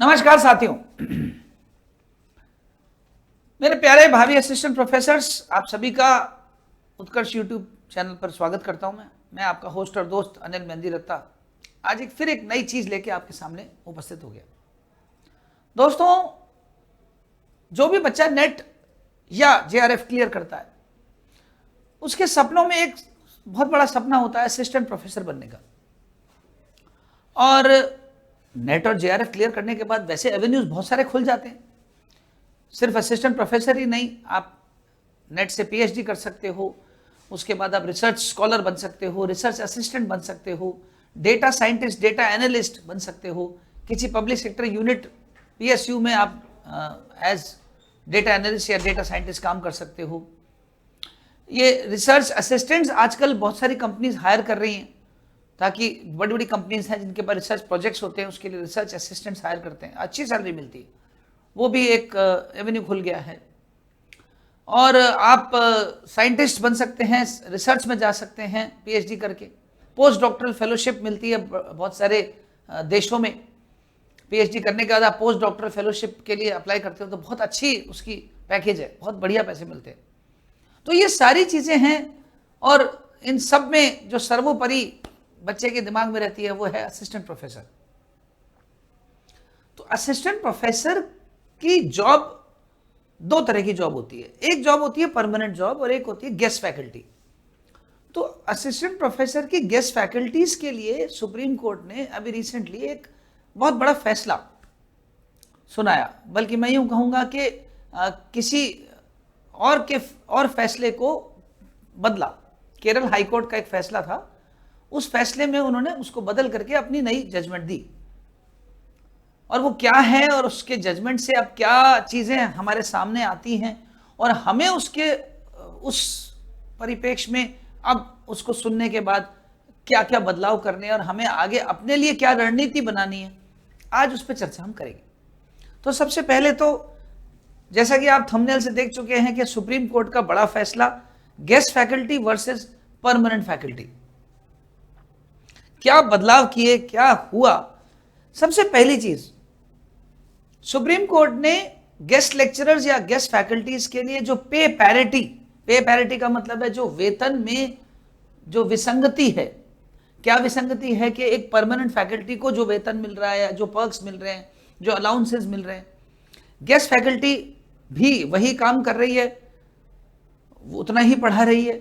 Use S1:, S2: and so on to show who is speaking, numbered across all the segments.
S1: नमस्कार साथियों, मेरे प्यारे भावी असिस्टेंट प्रोफेसर्स, आप सभी का उत्कर्ष यूट्यूब चैनल पर स्वागत करता हूं। मैं आपका होस्ट और दोस्त अनिल मेहंदी रत्ता आज फिर एक नई चीज लेके आपके सामने उपस्थित हो गया। दोस्तों, जो भी बच्चा नेट या जेआरएफ क्लियर करता है, उसके सपनों में एक बहुत बड़ा सपना होता है असिस्टेंट प्रोफेसर बनने का। और नेट और जेआरएफ क्लियर करने के बाद वैसे एवेन्यूज बहुत सारे खुल जाते हैं। सिर्फ असिस्टेंट प्रोफेसर ही नहीं, आप नेट से पीएचडी कर सकते हो, उसके बाद आप रिसर्च स्कॉलर बन सकते हो, रिसर्च असिस्टेंट बन सकते हो, डेटा साइंटिस्ट, डेटा एनालिस्ट बन सकते हो, किसी पब्लिक सेक्टर यूनिट पीएसयू में आप एज डेटा एनालिस्ट या डेटा साइंटिस्ट काम कर सकते हो। ये रिसर्च असिस्टेंट्स आजकल बहुत सारी कंपनीज हायर कर रही हैं, ताकि बड़ी बड़ी कंपनीज हैं जिनके पास रिसर्च प्रोजेक्ट्स होते हैं, उसके लिए रिसर्च असिस्टेंट्स हायर करते हैं, अच्छी सैलरी मिलती है, वो भी एक एवेन्यू खुल गया है। और आप साइंटिस्ट बन सकते हैं, रिसर्च में जा सकते हैं पीएचडी करके, पोस्ट डॉक्टरल फेलोशिप मिलती है बहुत सारे देशों में। पीएचडी करने के बाद आप पोस्ट डॉक्टरल फेलोशिप के लिए अप्लाई करते हो तो बहुत अच्छी उसकी पैकेज है, बहुत बढ़िया पैसे मिलते हैं। तो ये सारी चीज़ें हैं, और इन सब में जो सर्वोपरि बच्चे के दिमाग में रहती है वो है असिस्टेंट प्रोफेसर। तो असिस्टेंट प्रोफेसर की जॉब दो तरह की जॉब होती है, एक जॉब होती है परमानेंट जॉब और एक होती है गेस्ट फैकल्टी। तो असिस्टेंट प्रोफेसर की गेस्ट फैकल्टीज के लिए सुप्रीम कोर्ट ने अभी रिसेंटली एक बहुत बड़ा फैसला सुनाया, बल्कि मैं यूं कहूंगा कि किसी और फैसले को बदला। केरल हाईकोर्ट का एक फैसला था, उस फैसले में उन्होंने उसको बदल करके अपनी नई जजमेंट दी। और वो क्या है और उसके जजमेंट से अब क्या चीज़ें हमारे सामने आती हैं और हमें उस परिप्रेक्ष्य में अब उसको सुनने के बाद क्या क्या बदलाव करने और हमें आगे अपने लिए क्या रणनीति बनानी है, आज उस पर चर्चा हम करेंगे। तो सबसे पहले तो जैसा कि आप थंबनेल से देख चुके हैं कि सुप्रीम कोर्ट का बड़ा फैसला, guest faculty versus permanent faculty, क्या बदलाव किए, क्या हुआ। सबसे पहली चीज, सुप्रीम कोर्ट ने गेस्ट लेक्चरर्स या गेस्ट फैकल्टीज के लिए जो पे पैरिटी का मतलब है जो वेतन में जो विसंगति है। क्या विसंगति है कि एक परमानेंट फैकल्टी को जो वेतन मिल रहा है, जो पर्क्स मिल रहे हैं, जो अलाउंसेस मिल रहे हैं, गेस्ट फैकल्टी भी वही काम कर रही है, उतना ही पढ़ा रही है,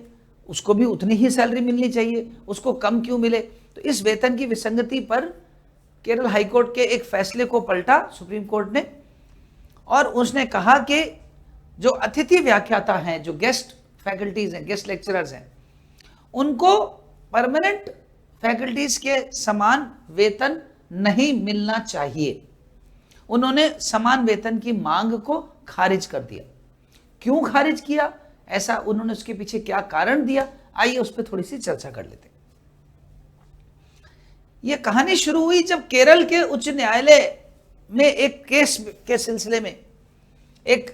S1: उसको भी उतनी ही सैलरी मिलनी चाहिए, उसको कम क्यों मिले। तो इस वेतन की विसंगति पर केरल हाईकोर्ट के एक फैसले को पलटा सुप्रीम कोर्ट ने, और उसने कहा कि जो अतिथि व्याख्याता हैं, जो गेस्ट फैकल्टीज हैं, गेस्ट लेक्चरर्स हैं, उनको परमानेंट फैकल्टीज के समान वेतन नहीं मिलना चाहिए। उन्होंने समान वेतन की मांग को खारिज कर दिया। क्यों खारिज किया, ऐसा उन्होंने उसके पीछे क्या कारण दिया, आइए उस पर थोड़ी सी चर्चा कर लेते हैं। यह कहानी शुरू हुई जब केरल के उच्च न्यायालय में एक केस के सिलसिले में, एक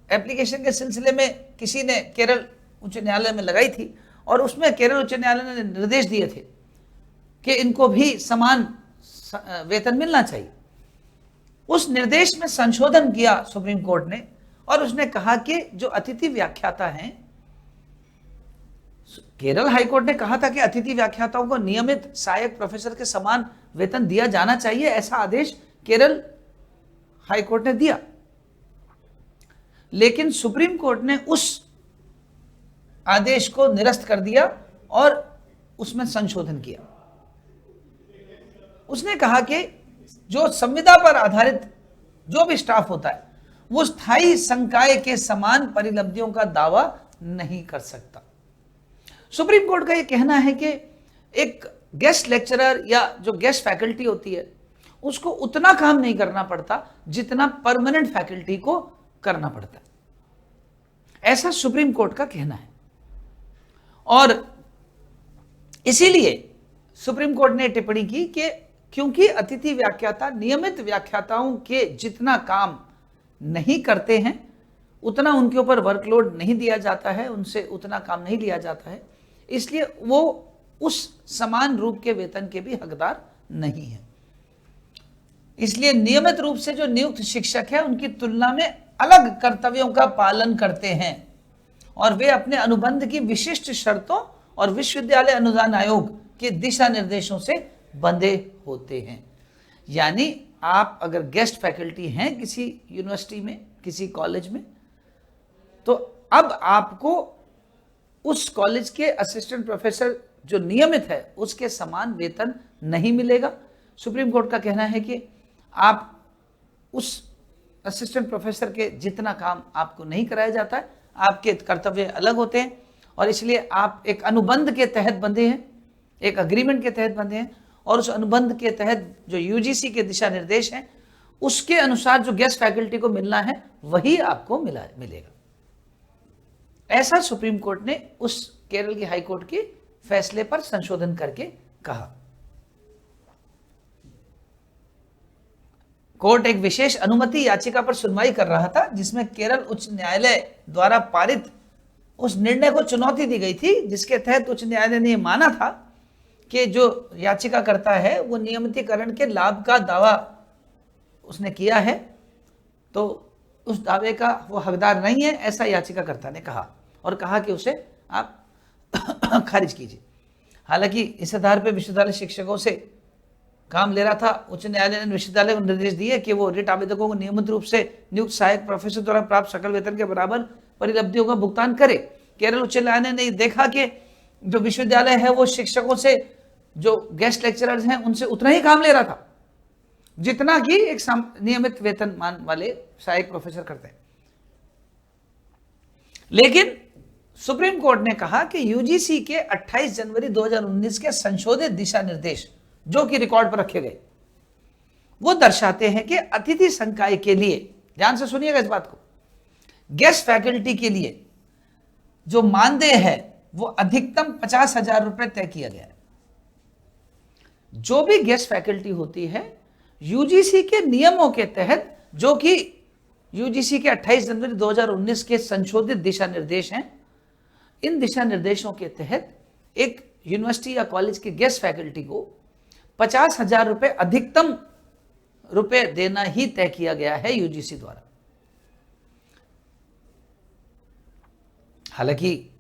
S1: एप्लीकेशन के सिलसिले में किसी ने केरल उच्च न्यायालय में लगाई थी, और उसमें केरल उच्च न्यायालय ने निर्देश दिए थे कि इनको भी समान वेतन मिलना चाहिए। उस निर्देश में संशोधन किया सुप्रीम कोर्ट ने, और उसने कहा कि जो अतिथि व्याख्याता हैं, केरल हाईकोर्ट ने कहा था कि अतिथि व्याख्याताओं को नियमित सहायक प्रोफेसर के समान वेतन दिया जाना चाहिए, ऐसा आदेश केरल हाईकोर्ट ने दिया। लेकिन सुप्रीम कोर्ट ने उस आदेश को निरस्त कर दिया और उसमें संशोधन किया। उसने कहा कि जो संविदा पर आधारित जो भी स्टाफ होता है, वो स्थायी संकाय के समान परिलब्धियों का दावा नहीं कर सकता। सुप्रीम कोर्ट का यह कहना है कि एक गेस्ट लेक्चरर या जो गेस्ट फैकल्टी होती है, उसको उतना काम नहीं करना पड़ता जितना परमानेंट फैकल्टी को करना पड़ता है, ऐसा सुप्रीम कोर्ट का कहना है। और इसीलिए सुप्रीम कोर्ट ने टिप्पणी की कि क्योंकि अतिथि व्याख्याता नियमित व्याख्याताओं के जितना काम नहीं करते हैं, उतना उनके ऊपर वर्कलोड नहीं दिया जाता है, उनसे उतना काम नहीं लिया जाता है, इसलिए वो उस समान रूप के वेतन के भी हकदार नहीं है। इसलिए नियमित रूप से जो नियुक्त शिक्षक है उनकी तुलना में अलग कर्तव्यों का पालन करते हैं और वे अपने अनुबंध की विशिष्ट शर्तों और विश्वविद्यालय अनुदान आयोग के दिशा निर्देशों से बंधे होते हैं। यानी आप अगर गेस्ट फैकल्टी हैं किसी यूनिवर्सिटी में, किसी कॉलेज में, तो अब आपको उस कॉलेज के असिस्टेंट प्रोफेसर जो नियमित है उसके समान वेतन नहीं मिलेगा। सुप्रीम कोर्ट का कहना है कि आप उस असिस्टेंट प्रोफेसर के जितना काम आपको नहीं कराया जाता है, आपके कर्तव्य अलग होते हैं और इसलिए आप एक अनुबंध के तहत बंधे हैं, एक अग्रीमेंट के तहत बंधे हैं और उस अनुबंध के तहत जो यूजीसी के दिशा निर्देश हैं उसके अनुसार जो गेस्ट फैकल्टी को मिलना है वही आपको मिलेगा। ऐसा सुप्रीम कोर्ट ने उस केरल की हाई कोर्ट के फैसले पर संशोधन करके कहा। कोर्ट एक विशेष अनुमति याचिका पर सुनवाई कर रहा था जिसमें केरल उच्च न्यायालय द्वारा पारित उस निर्णय को चुनौती दी गई थी जिसके तहत उच्च न्यायालय ने यह माना था कि जो याचिका करता है वो नियमितीकरण के लाभ का दावा उसने किया है, तो उस दावे का वो हकदार नहीं है, ऐसा याचिकाकर्ता ने कहा और कहा कि उसे आप खारिज कीजिए। हालांकि इस आधार पर विश्वविद्यालय शिक्षकों से काम ले रहा था। उच्च न्यायालय ने विश्वविद्यालय को निर्देश दिए कि वो रिट आवेदकों को नियमित रूप से नियुक्त सहायक प्रोफेसर द्वारा प्राप्त सकल वेतन के बराबर परिलब्धियों का भुगतान करे। केरल उच्च न्यायालय ने देखा कि जो विश्वविद्यालय है वो शिक्षकों से, जो गेस्ट लेक्चरर्स हैं, उनसे उतना ही काम ले रहा था जितना कि एक नियमित वेतनमान वाले सहायक प्रोफेसर करते हैं। लेकिन सुप्रीम कोर्ट ने कहा कि यूजीसी के 28 जनवरी 2019 के संशोधित दिशा निर्देश जो कि रिकॉर्ड पर रखे गए वो दर्शाते हैं कि अतिथि संकाय के लिए, ध्यान से सुनिएगा इस बात को, गेस्ट फैकल्टी के लिए जो मानदेय है वो अधिकतम 50,000 रुपए तय किया गया है। जो भी गेस्ट फैकल्टी होती है यूजीसी के नियमों के तहत, जो कि यूजीसी के 28 जनवरी 2019 के संशोधित दिशा निर्देश हैं, इन दिशा निर्देशों के तहत एक यूनिवर्सिटी या कॉलेज के गेस्ट फैकल्टी को 50,000 रुपए अधिकतम रुपए देना ही तय किया गया है यूजीसी द्वारा। हालांकि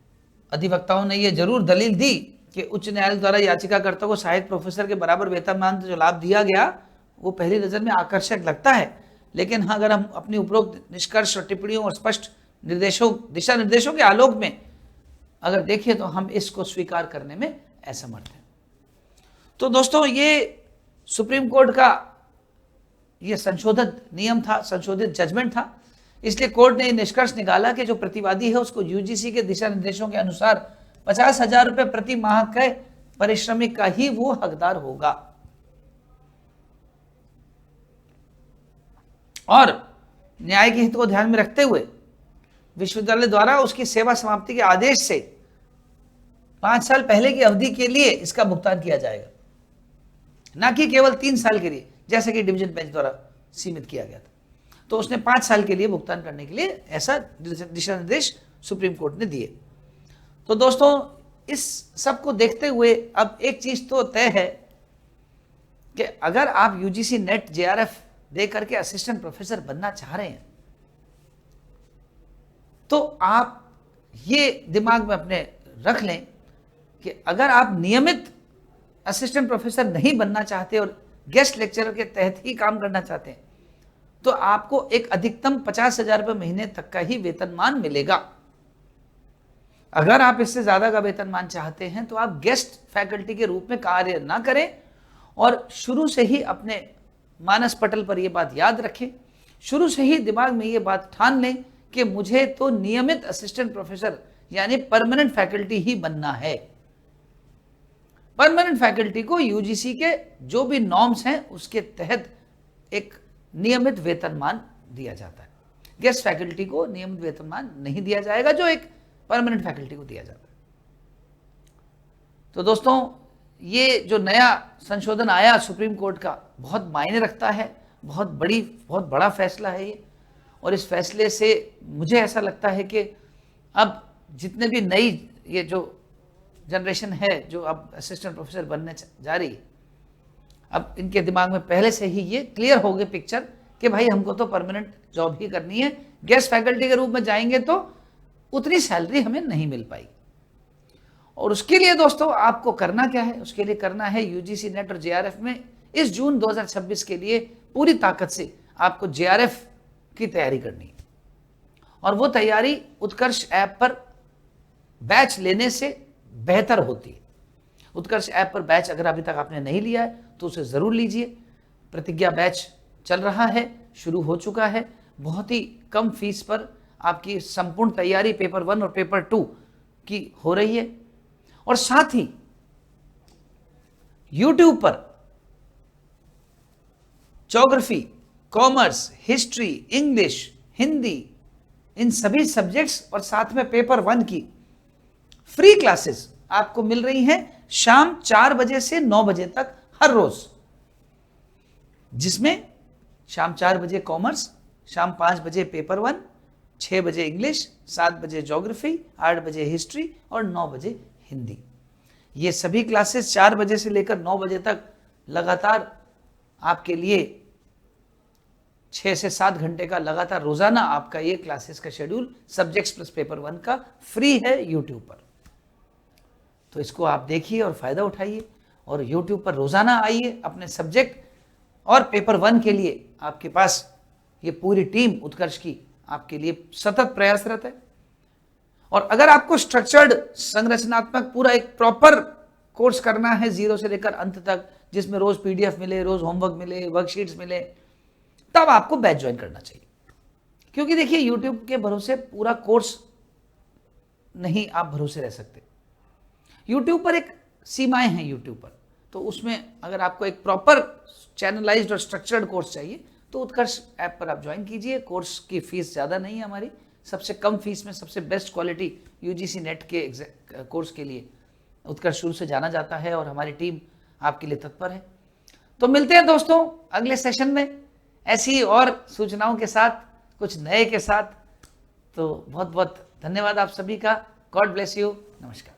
S1: अधिवक्ताओं ने यह जरूर दलील दी कि उच्च न्यायालय द्वारा याचिकाकर्ता को सहायक प्रोफेसर के बराबर वेतनमान जो लाभ दिया गया वो पहली नजर में आकर्षक लगता है, लेकिन हाँ, अगर हम अपनी उपरोक्त निष्कर्ष और टिप्पणियों और स्पष्ट निर्देशों, दिशा निर्देशों के आलोक में अगर देखें तो हम इसको स्वीकार करने में असमर्थ हैं। तो दोस्तों, ये सुप्रीम कोर्ट का ये संशोधित नियम था, संशोधित जजमेंट था। इसलिए कोर्ट ने निष्कर्ष निकाला कि जो प्रतिवादी है उसको यूजीसी के दिशा निर्देशों के अनुसार 50,000 रुपए प्रति माह के पारिश्रमिक का ही वो हकदार होगा। और न्याय के हित को ध्यान में रखते हुए विश्वविद्यालय द्वारा उसकी सेवा समाप्ति के आदेश से 5 साल पहले की अवधि के लिए इसका भुगतान किया जाएगा, ना कि केवल 3 साल के लिए जैसे कि डिवीजन बेंच द्वारा सीमित किया गया था। तो उसने 5 साल के लिए भुगतान करने के लिए ऐसा दिशा निर्देश सुप्रीम कोर्ट ने दिए। तो दोस्तों, इस सब को देखते हुए अब एक चीज तो तय है कि अगर आप यूजीसी नेट जेआरएफ दे करके असिस्टेंट प्रोफेसर बनना चाह रहे हैं तो आप ये दिमाग में अपने रख लें कि अगर आप नियमित असिस्टेंट प्रोफेसर नहीं बनना चाहते और गेस्ट लेक्चरर के तहत ही काम करना चाहते हैं तो आपको एक अधिकतम 50,000 रुपए महीने तक का ही वेतनमान मिलेगा। अगर आप इससे ज्यादा का वेतनमान चाहते हैं तो आप गेस्ट फैकल्टी के रूप में कार्य ना करें और शुरू से ही अपने मानस पटल पर यह बात याद रखें, शुरू से ही दिमाग में यह बात ठान लें कि मुझे तो नियमित असिस्टेंट प्रोफेसर यानी परमानेंट फैकल्टी ही बनना है। परमानेंट फैकल्टी को यूजीसी के जो भी नॉर्म्स हैं उसके तहत एक नियमित वेतनमान दिया जाता है। गेस्ट फैकल्टी को नियमित वेतनमान नहीं दिया जाएगा जो एक परमानेंट फैकल्टी को दिया जाता है। तो दोस्तों, ये जो नया संशोधन आया सुप्रीम कोर्ट का बहुत मायने रखता है, बहुत बड़ा फैसला है ये। और इस फैसले से मुझे ऐसा लगता है कि अब जितने भी नई ये जो जनरेशन है जो अब असिस्टेंट प्रोफेसर बनने जा रही है, अब इनके दिमाग में पहले से ही ये क्लियर हो गई पिक्चर कि भाई हमको तो परमानेंट जॉब ही करनी है, गेस्ट फैकल्टी के रूप में जाएंगे तो उतनी सैलरी हमें नहीं मिल पाएगी। और उसके लिए दोस्तों आपको करना क्या है, उसके लिए करना है यूजीसी नेट और जेआरएफ में इस जून 2026 के लिए पूरी ताकत से आपको जेआरएफ की तैयारी करनी है। और वो तैयारी उत्कर्ष ऐप पर बैच लेने से बेहतर होती है। उत्कर्ष ऐप पर बैच अगर अभी तक आपने नहीं लिया है तो उसे जरूर लीजिए। प्रतिज्ञा बैच चल रहा है, शुरू हो चुका है। बहुत ही कम फीस पर आपकी संपूर्ण तैयारी पेपर 1 और पेपर 2 की हो रही है। और साथ ही YouTube पर geography, commerce, history, English, Hindi, इन सभी सब्जेक्ट्स और साथ में पेपर 1 की फ्री क्लासेस आपको मिल रही हैं शाम 4 बजे से 9 बजे तक हर रोज, जिसमें शाम 4 बजे कॉमर्स, शाम 5 बजे पेपर 1, 6 बजे इंग्लिश, 7 बजे ज्योग्राफी, 8 बजे हिस्ट्री और 9 बजे हिंदी। ये सभी क्लासेस 4 बजे से लेकर 9 बजे तक लगातार आपके लिए 6 से 7 घंटे का लगातार रोजाना आपका ये क्लासेस का शेड्यूल सब्जेक्ट्स प्लस पेपर 1 का फ्री है यूट्यूब पर। तो इसको आप देखिए और फायदा उठाइए और यूट्यूब पर रोजाना आइए। अपने सब्जेक्ट और पेपर 1 के लिए आपके पास ये पूरी टीम उत्कर्ष की आपके लिए सतत प्रयासरत है। और अगर आपको स्ट्रक्चर्ड संरचनात्मक पूरा एक प्रॉपर कोर्स करना है 0 से लेकर अंत तक, जिसमें रोज पीडीएफ मिले, रोज होमवर्क मिले, वर्कशीट्स मिले, तब आपको बैच ज्वाइन करना चाहिए। क्योंकि देखिए यूट्यूब के भरोसे पूरा कोर्स नहीं आप भरोसे रह सकते। यूट्यूब पर एक सीमाएं हैं यूट्यूब पर, तो उसमें अगर आपको एक प्रॉपर चैनलाइज्ड और स्ट्रक्चर्ड कोर्स चाहिए तो उत्कर्ष ऐप पर आप ज्वाइन कीजिए। कोर्स की फीस ज़्यादा नहीं है हमारी, सबसे कम फीस में सबसे बेस्ट क्वालिटी यूजीसी नेट के कोर्स के लिए उत्कर्ष शुरू से जाना जाता है और हमारी टीम आपके लिए तत्पर है। तो मिलते हैं दोस्तों अगले सेशन में ऐसी और सूचनाओं के साथ, कुछ नए के साथ। तो बहुत बहुत धन्यवाद आप सभी का। God bless you. नमस्कार।